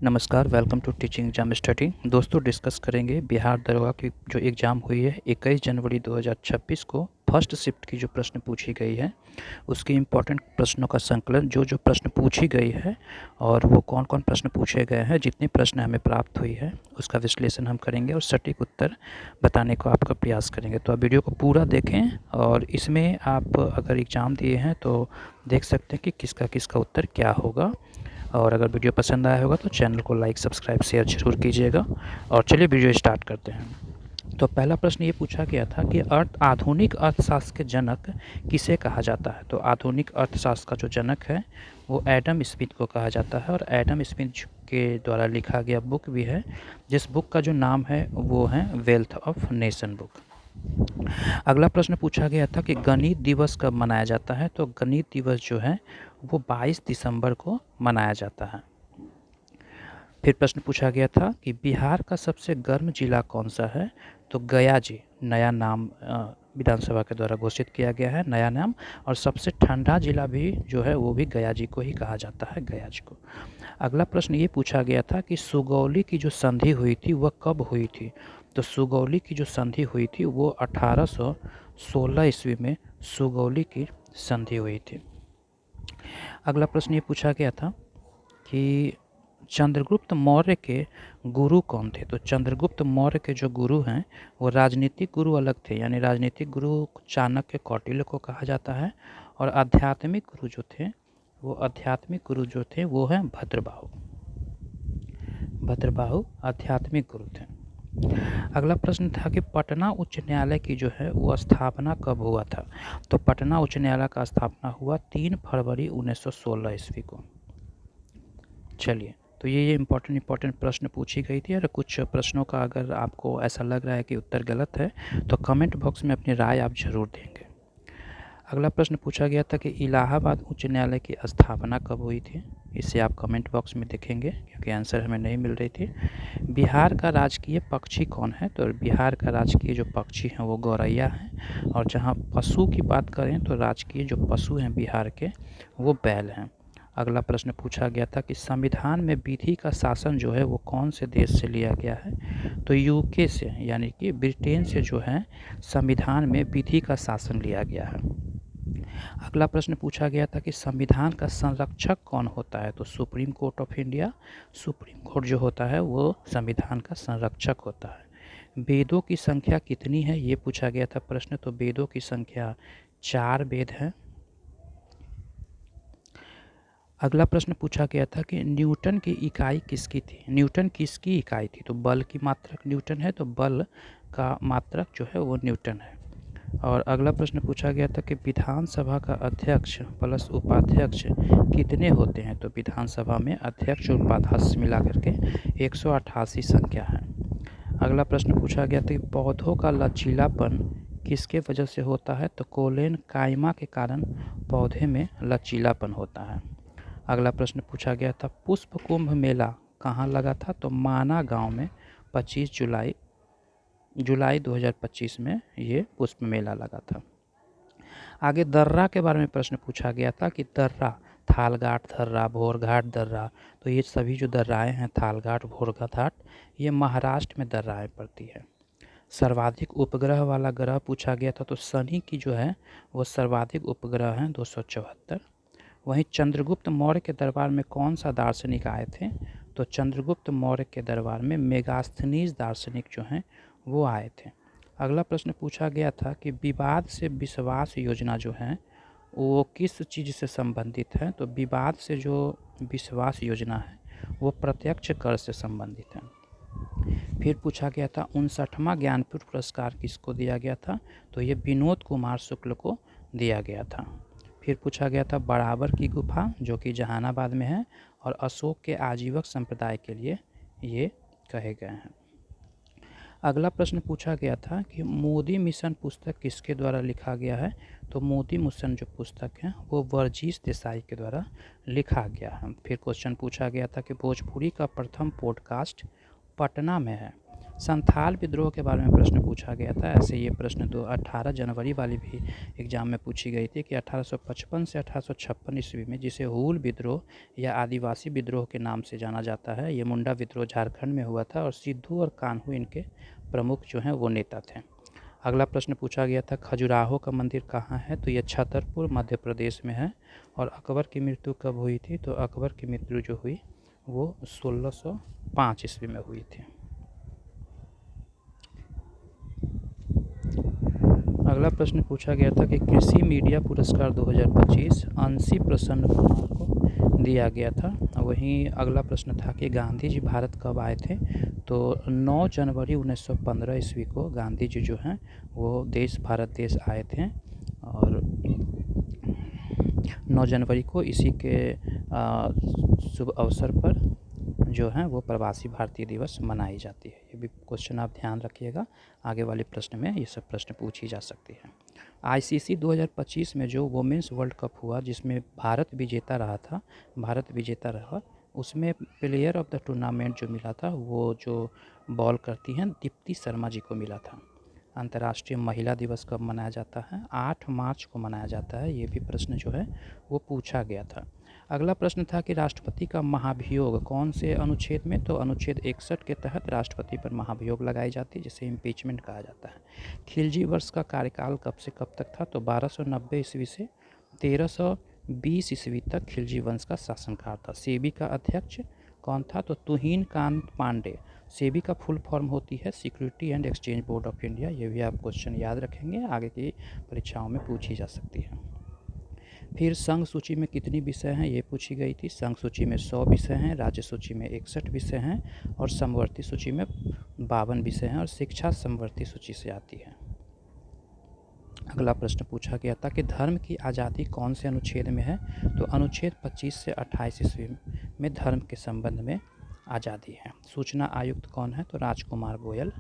नमस्कार, welcome to teaching exam study. दोस्तों discuss करेंगे बिहार दरोगा की जो एग्ज़ाम हुई है 21 जनवरी 2026 को फर्स्ट शिफ्ट की जो प्रश्न पूछी गई है उसके इम्पोर्टेंट प्रश्नों का संकलन जो प्रश्न पूछी गई है और वो कौन कौन प्रश्न पूछे गए हैं, जितने प्रश्न हमें प्राप्त हुई है उसका विश्लेषण हम करेंगे और सटीक उत्तर बताने को आपका प्रयास करेंगे। तो आप वीडियो को पूरा देखें और इसमें आप अगर एग्ज़ाम दिए हैं तो देख सकते हैं कि किसका किसका उत्तर क्या होगा। और अगर वीडियो पसंद आया होगा तो चैनल को लाइक सब्सक्राइब शेयर ज़रूर कीजिएगा। और चलिए वीडियो स्टार्ट करते हैं। तो पहला प्रश्न ये पूछा गया था कि आधुनिक अर्थशास्त्र के जनक किसे कहा जाता है। तो आधुनिक अर्थशास्त्र का जो जनक है वो एडम स्मिथ को कहा जाता है और एडम स्मिथ के द्वारा लिखा गया बुक भी है, जिस बुक का जो नाम है वो है वेल्थ ऑफ नेशन बुक। अगला प्रश्न पूछा गया था कि गणित दिवस कब मनाया जाता है। तो गणित दिवस जो है वो 22 दिसंबर को मनाया जाता है। फिर प्रश्न पूछा गया था कि बिहार का सबसे गर्म जिला कौन सा है। तो गया जी नया नाम विधानसभा के द्वारा घोषित किया गया है, नया नाम। और सबसे ठंडा जिला भी जो है वो भी गया जी को ही कहा जाता है, गया जी को। अगला प्रश्न ये पूछा गया था कि सुगौली की जो संधि हुई थी वह कब हुई थी। तो सुगौली की जो संधि हुई थी वो 1816 ईस्वी में सुगौली की संधि हुई थी। अगला प्रश्न ये पूछा गया था कि चंद्रगुप्त मौर्य के गुरु कौन थे। तो चंद्रगुप्त मौर्य के जो गुरु हैं वो राजनीतिक गुरु अलग थे, यानी राजनीतिक गुरु चाणक्य कौटिल्य को कहा जाता है। और आध्यात्मिक गुरु जो थे वो हैं भद्रबाहु। आध्यात्मिक गुरु थे। अगला प्रश्न था कि पटना उच्च न्यायालय की जो है वो स्थापना कब हुआ था। तो पटना उच्च न्यायालय का स्थापना हुआ 3 फरवरी 1916 ईस्वी को। चलिए, तो ये इम्पोर्टेंट प्रश्न पूछी गई थी। और कुछ प्रश्नों का अगर आपको ऐसा लग रहा है कि उत्तर गलत है तो कमेंट बॉक्स में अपनी राय आप ज़रूर देंगे। अगला प्रश्न पूछा गया था कि इलाहाबाद उच्च न्यायालय की स्थापना कब हुई थी। इसे आप कमेंट बॉक्स में देखेंगे क्योंकि आंसर हमें नहीं मिल रही थी। बिहार का राजकीय पक्षी कौन है। तो बिहार का राजकीय जो पक्षी हैं वो गौरैया हैं। और जहाँ पशु की बात करें तो राजकीय जो पशु हैं बिहार के वो बैल हैं। अगला प्रश्न पूछा गया था कि संविधान में विधि का शासन जो है वो कौन से देश से लिया गया है। तो यूके से, यानी कि ब्रिटेन से जो है संविधान में विधि का शासन लिया गया है। अगला प्रश्न पूछा गया था कि संविधान का संरक्षक कौन होता है। तो supreme court of India, supreme court जो होता है वो संविधान का संरक्षक होता है। वेदों की संख्या कितनी है ये पूछा गया था प्रश्न। तो वेदों की संख्या 4 वेद है। अगला प्रश्न पूछा गया था कि न्यूटन की इकाई किसकी थी। न्यूटन किसकी इकाई थी। तो बल की मात्रक न्यूटन है, तो बल का मात्रक जो है वो न्यूटन है। और अगला प्रश्न पूछा गया था कि विधानसभा का अध्यक्ष प्लस उपाध्यक्ष कितने होते हैं। तो विधानसभा में अध्यक्ष और उपाध्यक्ष मिला करके 188 संख्या है। अगला प्रश्न पूछा गया था कि पौधों का लचीलापन किसके वजह से होता है। तो कोलेन कायमा के कारण पौधे में लचीलापन होता है। अगला प्रश्न पूछा गया था पुष्प कुंभ मेला कहाँ लगा था। तो माना गांव में 25 जुलाई 2025 में ये पुष्प मेला लगा था। आगे दर्रा के बारे में प्रश्न पूछा गया था कि दर्रा, थालघाट दर्रा, भोरघाट दर्रा, तो ये सभी जो दर्राएँ हैं थालघाट, भोरघाट, ये महाराष्ट्र में दर्राएँ पड़ती है। सर्वाधिक उपग्रह वाला ग्रह पूछा गया था। तो शनि की जो है वो सर्वाधिक उपग्रह हैं 274। वहीं चंद्रगुप्त मौर्य के दरबार में कौन सा दार्शनिक आए थे। तो चंद्रगुप्त मौर्य के दरबार में मेगास्थनीज दार्शनिक जो हैं वो आए थे। अगला प्रश्न पूछा गया था कि विवाद से विश्वास योजना जो है वो किस चीज़ से संबंधित है। तो विवाद से जो विश्वास योजना है वो प्रत्यक्ष कर से संबंधित है। फिर पूछा गया था 59वां ज्ञानपीठ पुरस्कार किसको दिया गया था। तो ये विनोद कुमार शुक्ल को दिया गया था। फिर पूछा गया था बराबर की गुफा जो कि जहानाबाद में है और अशोक के आजीवक संप्रदाय के लिए ये कहे गए हैं। अगला प्रश्न पूछा गया था कि मोदी मिशन पुस्तक किसके द्वारा लिखा गया है। तो मोदी मिशन जो पुस्तक है वो वर्जीश देसाई के द्वारा लिखा गया है। फिर क्वेश्चन पूछा गया था कि भोजपुरी का प्रथम पॉडकास्ट पटना में है, संथाल विद्रोह के बारे में प्रश्न पूछा गया था। ऐसे ये प्रश्न 18 जनवरी वाली भी एग्ज़ाम में पूछी गई थी कि 1855 से 1856 ईस्वी में, जिसे हूल विद्रोह या आदिवासी विद्रोह के नाम से जाना जाता है, ये मुंडा विद्रोह झारखंड में हुआ था और सिद्धू और कान्हू इनके प्रमुख जो हैं वो नेता थे। अगला प्रश्न पूछा गया था खजुराहो का मंदिर कहाँ है, तो ये छतरपुर मध्य प्रदेश में है। और अकबर की मृत्यु कब हुई थी, तो अकबर की मृत्यु जो हुई वो 1605 ईस्वी में हुई थी। अगला प्रश्न पूछा गया था कि कृषि मीडिया पुरस्कार 2025 अंशी प्रसन्न कुमार को दिया गया था। वहीं अगला प्रश्न था कि गांधी जी भारत कब आए थे, तो 9 जनवरी 1915 ईस्वी को गांधी जी जो हैं वो भारत देश आए थे। और 9 जनवरी को इसी के शुभ अवसर पर जो है वो प्रवासी भारतीय दिवस मनाई जाती है। ये भी क्वेश्चन आप ध्यान रखिएगा, आगे वाले प्रश्न में ये सब प्रश्न पूछी जा सकती है। आईसीसी 2025 में जो वुमेन्स वर्ल्ड कप हुआ जिसमें भारत विजेता रहा, उसमें प्लेयर ऑफ द टूर्नामेंट जो मिला था वो जो बॉल करती हैं दीप्ति शर्मा जी को मिला था। अंतर्राष्ट्रीय महिला दिवस कब मनाया जाता है, 8 मार्च को मनाया जाता है। ये भी प्रश्न जो है वो पूछा गया था। अगला प्रश्न था कि राष्ट्रपति का महाभियोग कौन से अनुच्छेद में, तो अनुच्छेद 61 के तहत राष्ट्रपति पर महाभियोग लगाई जाती है, जिसे इम्पीचमेंट कहा जाता है। खिलजी वर्ष का कार्यकाल कब से कब तक था, तो 1290 ईस्वी से 1320 ईस्वी तक खिलजी वंश का शासनकाल था। सेबी का अध्यक्ष कौन था, तो तुहिन कांत पांडे। सेबी का फुल फॉर्म होती है security and exchange board of India. ये भी आप क्वेश्चन याद रखेंगे, आगे की परीक्षाओं में पूछी जा सकती है। फिर संघ सूची में कितनी विषय हैं, ये पूछी गई थी। संघ सूची में 100 विषय हैं, राज्य सूची में 61 विषय हैं और समवर्ती सूची में 52 विषय हैं और शिक्षा समवर्ती सूची से आती है। अगला प्रश्न पूछा गया था कि धर्म की आज़ादी कौन से अनुच्छेद में है, तो अनुच्छेद 25 से 28 ईस्वी में धर्म के संबंध में आज़ादी है। सूचना आयुक्त कौन है, तो राजकुमार गोयल।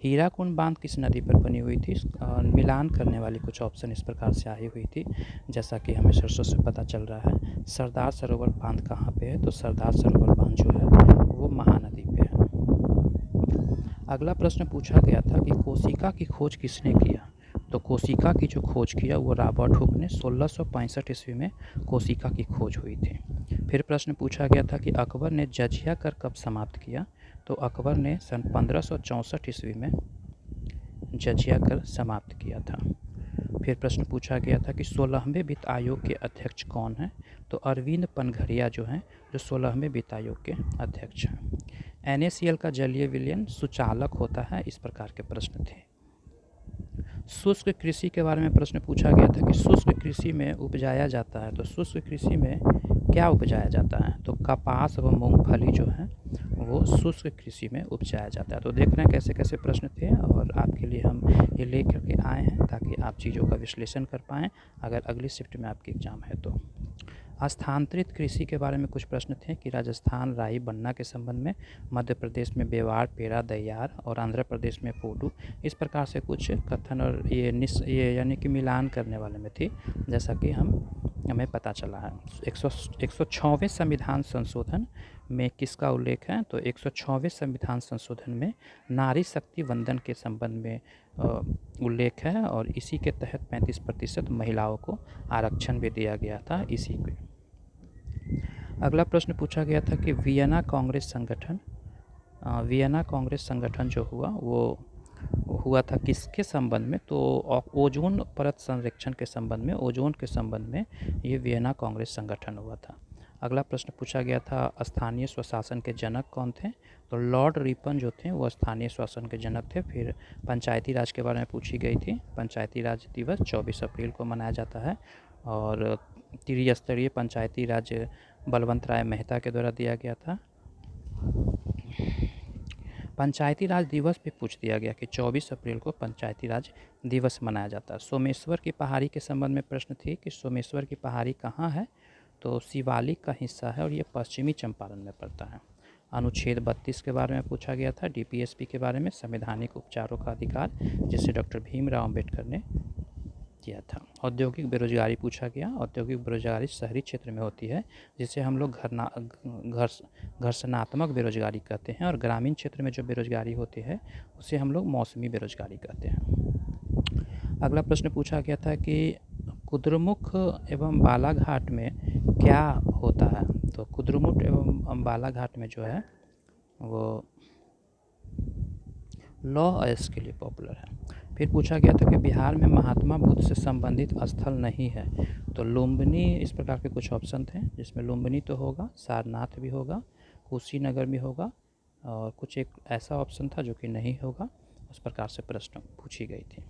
हीराकुंड बांध किस नदी पर बनी हुई थी, मिलान करने वाली कुछ ऑप्शन इस प्रकार से आई हुई थी, जैसा कि हमें सोर्सों से पता चल रहा है। सरदार सरोवर बांध कहाँ पे है, तो सरदार सरोवर बांध जो है वो महानदी पे है। अगला प्रश्न पूछा गया था कि कोशिका की खोज किसने किया, तो कोशिका की जो खोज किया वो रॉबर्ट हुक ने 1665 ईस्वी में कोशिका की खोज हुई थी। फिर प्रश्न पूछा गया था कि अकबर ने जजिया कर कब समाप्त किया, तो अकबर ने सन 1564 ईस्वी में जजिया कर समाप्त किया था। फिर प्रश्न पूछा गया था कि 16वें वित्त आयोग के अध्यक्ष कौन हैं, तो अरविंद पनघरिया जो हैं जो 16वें वित्त आयोग के अध्यक्ष हैं। NaCl का जलीय विलयन सुचालक होता है, इस प्रकार के प्रश्न थे। शुष्क कृषि के बारे में प्रश्न पूछा गया था कि शुष्क कृषि में उपजाया जाता है, तो शुष्क कृषि में क्या उपजाया जाता है, तो कपास व मूंगफली जो है वो शुष्क कृषि में उपजाया जाता है। तो देख रहे हैं कैसे कैसे प्रश्न थे और आपके लिए हम ये ले करके आए हैं ताकि आप चीज़ों का विश्लेषण कर पाएँ अगर अगली शिफ्ट में आपकी एग्ज़ाम है तो। स्थानांतरित कृषि के बारे में कुछ प्रश्न थे कि राजस्थान राई बन्ना के संबंध में, मध्य प्रदेश में बेवार पेरा दैयार और आंध्र प्रदेश में पोडू, इस प्रकार से कुछ कथन और ये यानी कि मिलान करने वाले में थी, जैसा कि हमें पता चला है। 106वें संविधान संशोधन में किसका उल्लेख है, तो 106वें संविधान संशोधन में नारी शक्ति वंदन के संबंध में उल्लेख है और इसी के तहत 35% महिलाओं को आरक्षण भी दिया गया था इसी को। अगला प्रश्न पूछा गया था कि वियना कांग्रेस संगठन जो हुआ वो हुआ था किसके संबंध में, तो ओजोन परत संरक्षण के संबंध में, ओजोन के संबंध में ये वियना कांग्रेस संगठन हुआ था। अगला प्रश्न पूछा गया था स्थानीय स्वशासन के जनक कौन थे, तो लॉर्ड रिपन जो थे वो स्थानीय शासन के जनक थे। फिर पंचायती राज के बारे में पूछी गई थी। पंचायती राज दिवस 24 अप्रैल को मनाया जाता है और त्रिस्तरीय पंचायती राज बलवंत राय मेहता के द्वारा दिया गया था। पंचायती राज दिवस पे पूछ दिया गया कि 24 अप्रैल को पंचायती राज दिवस मनाया जाता है। सोमेश्वर की पहाड़ी के संबंध में प्रश्न थी कि सोमेश्वर की पहाड़ी कहाँ है, तो शिवालिक का हिस्सा है और ये पश्चिमी चंपारण में पड़ता है। अनुच्छेद 32 के बारे में पूछा गया था, DPSP के बारे में, संवैधानिक उपचारों का अधिकार, जिसे डॉक्टर भीमराव अम्बेडकर ने किया था। औद्योगिक बेरोजगारी पूछा गया। औद्योगिक बेरोजगारी शहरी क्षेत्र में होती है, जिसे हम लोग घर्षणात्मक बेरोजगारी कहते हैं, और ग्रामीण क्षेत्र में जो बेरोजगारी होती है उसे हम लोग मौसमी बेरोजगारी कहते हैं। अगला प्रश्न पूछा गया था कि कुद्रुमुख एवं बालाघाट में क्या होता है। तो कुद्रुमुख एवं बालाघाट में जो है वो लॉ एस के लिए पॉपुलर है। फिर पूछा गया था कि बिहार में महात्मा बुद्ध से संबंधित स्थल नहीं है। तो लुम्बिनी, इस प्रकार के कुछ ऑप्शन थे जिसमें लुम्बिनी तो होगा, सारनाथ भी होगा, कुशीनगर भी होगा, और कुछ एक ऐसा ऑप्शन था जो कि नहीं होगा। उस प्रकार से प्रश्न पूछी गई थी।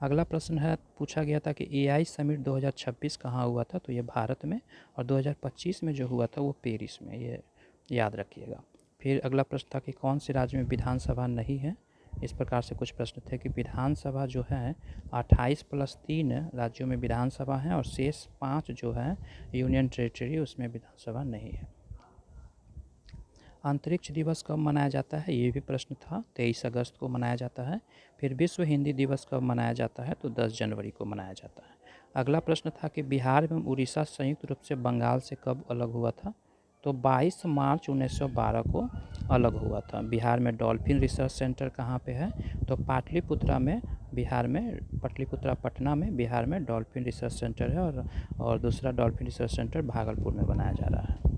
अगला प्रश्न है, पूछा गया था कि एआई समिट 2026 कहाँ हुआ था। तो ये भारत में, और 2025 में जो हुआ था वो पेरिस में, ये याद रखिएगा। फिर अगला प्रश्न था कि कौन से राज्य में विधानसभा नहीं है। इस प्रकार से कुछ प्रश्न थे कि विधानसभा जो है 28+3 राज्यों में विधानसभा है, और शेष 5 जो है यूनियन टेरिटरी, उसमें विधानसभा नहीं है। अंतरिक्ष दिवस कब मनाया जाता है, ये भी प्रश्न था। 23 अगस्त को मनाया जाता है। फिर विश्व हिंदी दिवस कब मनाया जाता है, तो 10 जनवरी को मनाया जाता है। अगला प्रश्न था कि बिहार एवं उड़ीसा संयुक्त रूप से बंगाल से कब अलग हुआ था। तो 22 मार्च 1912 को अलग हुआ था। बिहार में डॉल्फिन रिसर्च सेंटर कहाँ पे है, तो पाटलिपुत्रा में, बिहार में पाटलिपुत्रा पटना में बिहार में डॉल्फिन रिसर्च सेंटर है, और दूसरा डॉल्फिन रिसर्च सेंटर भागलपुर में बनाया जा रहा है।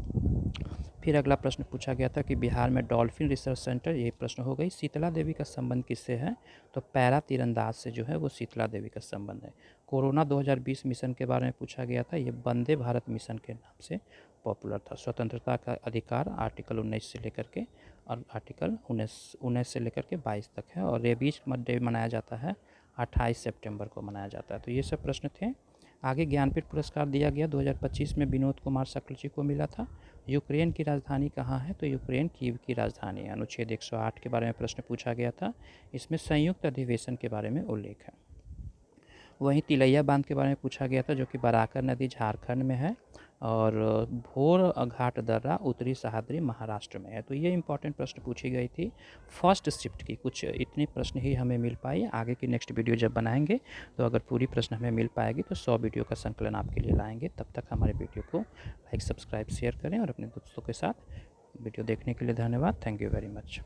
फिर अगला प्रश्न पूछा गया था कि बिहार में डॉल्फिन रिसर्च सेंटर, ये प्रश्न हो गई। शीतला देवी का संबंध किससे है, तो पैरा तीरंदाज से जो है वो शीतला देवी का संबंध है। कोरोना 2020 मिशन के बारे में पूछा गया था। ये वंदे भारत मिशन के नाम से पॉपुलर था। स्वतंत्रता का अधिकार आर्टिकल 19 से लेकर के, और आर्टिकल 19 से लेकर के 22 तक है। और रेबीज डे मनाया जाता है 28 सितंबर को मनाया जाता है। तो ये सब प्रश्न थे। आगे ज्ञानपीठ पुरस्कार दिया गया 2025 में विनोद कुमार शक्ल जी को मिला था। यूक्रेन की राजधानी कहाँ है, तो यूक्रेन कीव की राजधानी है। अनुच्छेद 108 के बारे में प्रश्न पूछा गया था। इसमें संयुक्त अधिवेशन के बारे में उल्लेख है। वहीं तिलैया बांध के बारे में पूछा गया था, जो कि बराकर नदी झारखंड में है, और भोर घाट दर्रा उत्तरी सह्याद्री महाराष्ट्र में है। तो ये इंपॉर्टेंट प्रश्न पूछी गई थी फर्स्ट शिफ्ट की। कुछ इतने प्रश्न ही हमें मिल पाई। आगे की नेक्स्ट वीडियो जब बनाएंगे तो अगर पूरी प्रश्न हमें मिल पाएगी तो 100 वीडियो का संकलन आपके लिए लाएंगे। तब तक हमारे वीडियो को लाइक, सब्सक्राइब, शेयर करें, और अपने दोस्तों के साथ। वीडियो देखने के लिए धन्यवाद। Thank you very much.